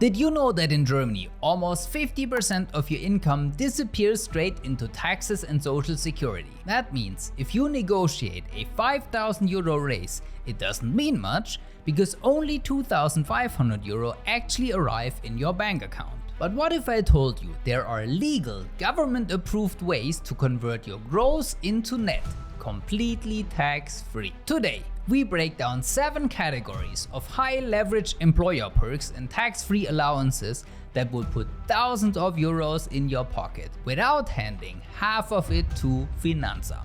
Did you know that in Germany, almost 50% of your income disappears straight into taxes and social security? That means if you negotiate a 5,000 euro raise, it doesn't mean much because only 2,500 euro actually arrive in your bank account. But what if I told you there are legal, government-approved ways to convert your gross into net, completely tax-free? Today, we break down 7 categories of high-leverage employer perks and tax-free allowances that will put thousands of euros in your pocket without handing half of it to Finanzamt.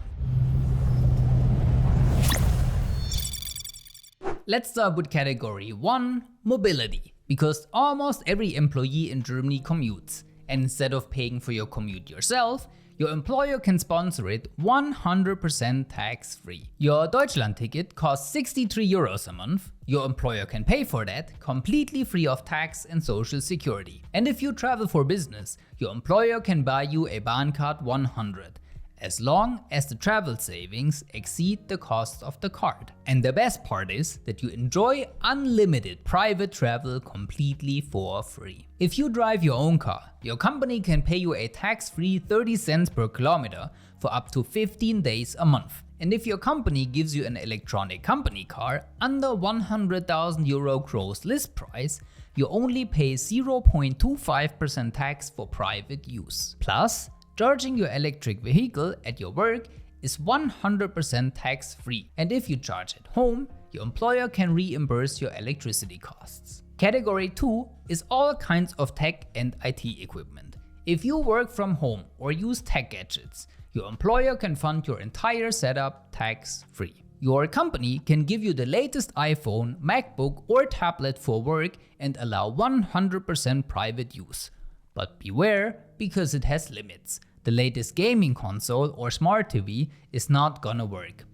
Let's start with category 1, mobility, because almost every employee in Germany commutes, and instead of paying for your commute yourself, your employer can sponsor it 100% tax-free. Your Deutschland ticket costs 63 euros a month. Your employer can pay for that completely free of tax and social security. And if you travel for business, your employer can buy you a Bahncard 100, as long as the travel savings exceed the cost of the card. And the best part is that you enjoy unlimited private travel completely for free. If you drive your own car, your company can pay you a tax-free 30 cents per kilometer for up to 15 days a month. And if your company gives you an electronic company car under 100,000 euro gross list price, you only pay 0.25% tax for private use. Plus, charging your electric vehicle at your work is 100% tax-free. And if you charge at home, your employer can reimburse your electricity costs. Category 2 is all kinds of tech and IT equipment. If you work from home or use tech gadgets, your employer can fund your entire setup tax-free. Your company can give you the latest iPhone, MacBook or tablet for work and allow 100% private use. But beware, because it has limits. The latest gaming console or smart TV is not gonna work.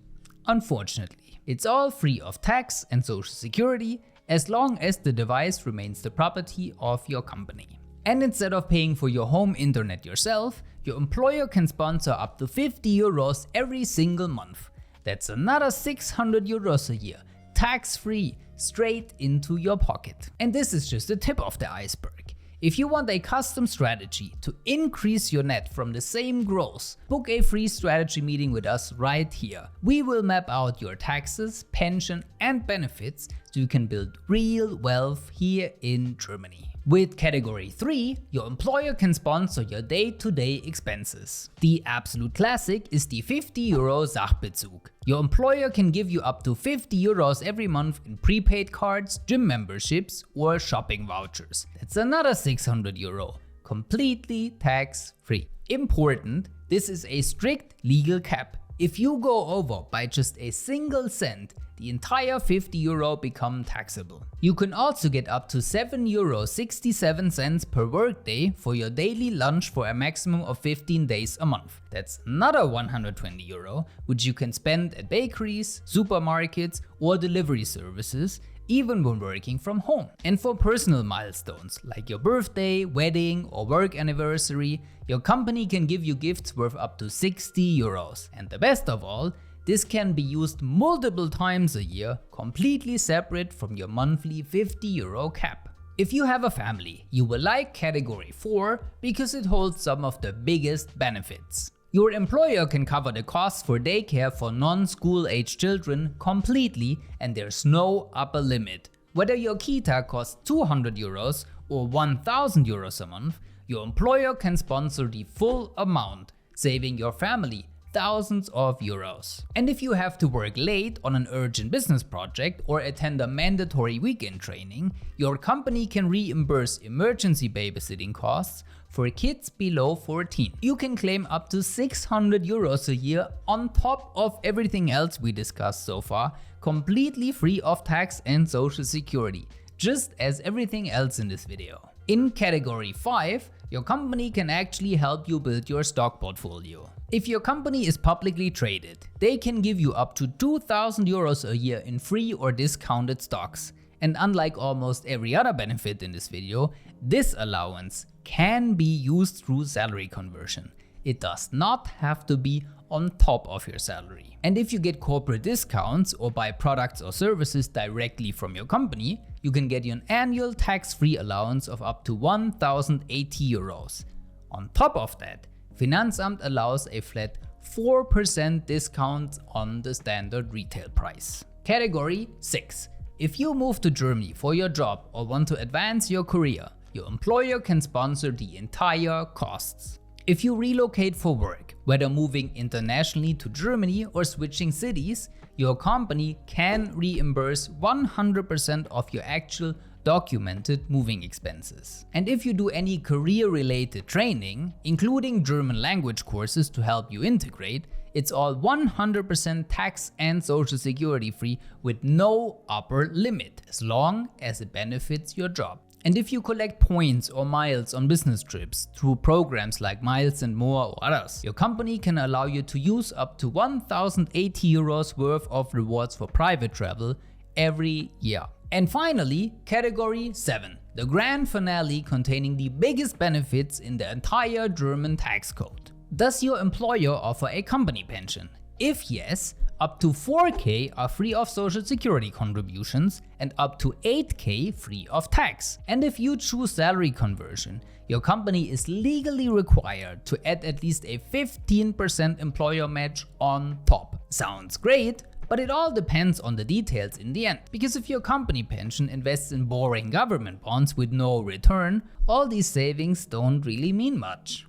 Unfortunately, it's all free of tax and social security as long as the device remains the property of your company. And instead of paying for your home internet yourself, your employer can sponsor up to 50 euros every single month. That's another 600 euros a year, tax-free, straight into your pocket. And this is just the tip of the iceberg. If you want a custom strategy to increase your net from the same gross, book a free strategy meeting with us right here. We will map out your taxes, pension and benefits so you can build real wealth here in Germany. With category 3, your employer can sponsor your day-to-day expenses. The absolute classic is the 50 euro Sachbezug. Your employer can give you up to 50 euros every month in prepaid cards, gym memberships or shopping vouchers. That's another 600 euro, completely tax-free. Important, this is a strict legal cap. If you go over by just a single cent, the entire 50 euro become taxable. You can also get up to 7.67 euro per workday for your daily lunch for a maximum of 15 days a month. That's another 120 euro, which you can spend at bakeries, supermarkets or delivery services, even when working from home. And for personal milestones like your birthday, wedding or work anniversary, your company can give you gifts worth up to 60 euros. And the best of all, this can be used multiple times a year, completely separate from your monthly 50 euro cap. If you have a family, you will like category 4 because it holds some of the biggest benefits. Your employer can cover the costs for daycare for non-school age children completely and there's no upper limit. Whether your kita costs 200 euros or 1000 euros a month, your employer can sponsor the full amount, saving your family thousands of euros. And if you have to work late on an urgent business project or attend a mandatory weekend training, your company can reimburse emergency babysitting costs for kids below 14. You can claim up to 600 euros a year on top of everything else we discussed so far, completely free of tax and social security, just as everything else in this video. In category 5, your company can actually help you build your stock portfolio. If your company is publicly traded, they can give you up to 2,000 euros a year in free or discounted stocks. And unlike almost every other benefit in this video, this allowance can be used through salary conversion. It does not have to be on top of your salary. And if you get corporate discounts or buy products or services directly from your company, you can get an annual tax-free allowance of up to 1,080 euros. On top of that, Finanzamt allows a flat 4% discount on the standard retail price. Category 6. If you move to Germany for your job or want to advance your career, your employer can sponsor the entire costs. If you relocate for work, whether moving internationally to Germany or switching cities, your company can reimburse 100% of your actual documented moving expenses. And if you do any career-related training, including German language courses to help you integrate, it's all 100% tax and social security free with no upper limit, as long as it benefits your job. And if you collect points or miles on business trips through programs like Miles and More or others, your company can allow you to use up to 1,080 euros worth of rewards for private travel every year. And finally, category 7, the grand finale containing the biggest benefits in the entire German tax code. Does your employer offer a company pension? If yes, up to 4K are free of social security contributions and up to 8K free of tax. And if you choose salary conversion, your company is legally required to add at least a 15% employer match on top. Sounds great, but it all depends on the details in the end. Because if your company pension invests in boring government bonds with no return, all these savings don't really mean much.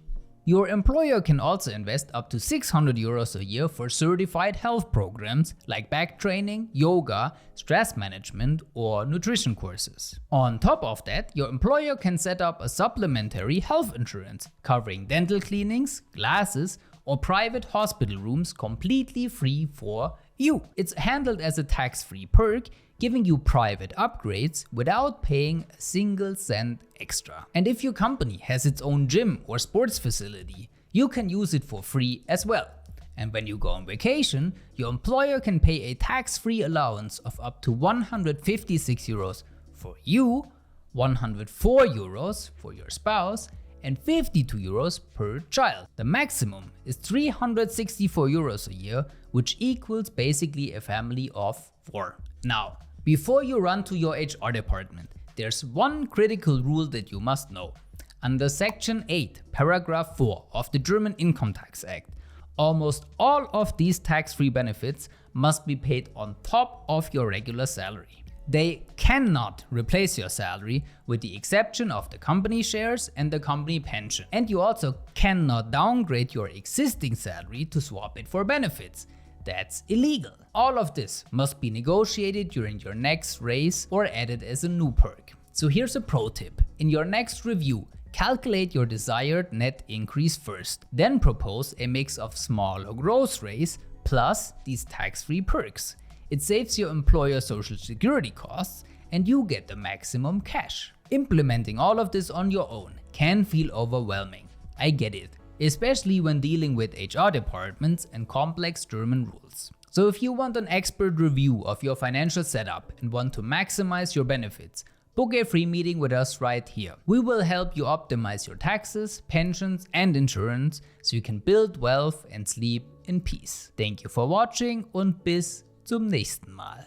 Your employer can also invest up to 600 euros a year for certified health programs like back training, yoga, stress management, or nutrition courses. On top of that, your employer can set up a supplementary health insurance covering dental cleanings, glasses, or private hospital rooms completely free for you. It's handled as a tax-free perk, giving you private upgrades without paying a single cent extra. And if your company has its own gym or sports facility, you can use it for free as well. And when you go on vacation, your employer can pay a tax-free allowance of up to 156 euros for you, 104 euros for your spouse, and 52 euros per child. The maximum is 364 euros a year, which equals basically a family of 4. Now, before you run to your HR department, there's one critical rule that you must know. Under Section 8, Paragraph 4 of the German Income Tax Act, almost all of these tax-free benefits must be paid on top of your regular salary. They cannot replace your salary with the exception of the company shares and the company pension. And you also cannot downgrade your existing salary to swap it for benefits. That's illegal. All of this must be negotiated during your next raise or added as a new perk. So here's a pro tip. In your next review, calculate your desired net increase first, then propose a mix of small or gross raise plus these tax-free perks. It saves your employer social security costs and you get the maximum cash. Implementing all of this on your own can feel overwhelming. I get it, especially when dealing with HR departments and complex German rules. So if you want an expert review of your financial setup and want to maximize your benefits, book a free meeting with us right here. We will help you optimize your taxes, pensions, and insurance so you can build wealth and sleep in peace. Thank you for watching und bis zum nächsten Mal.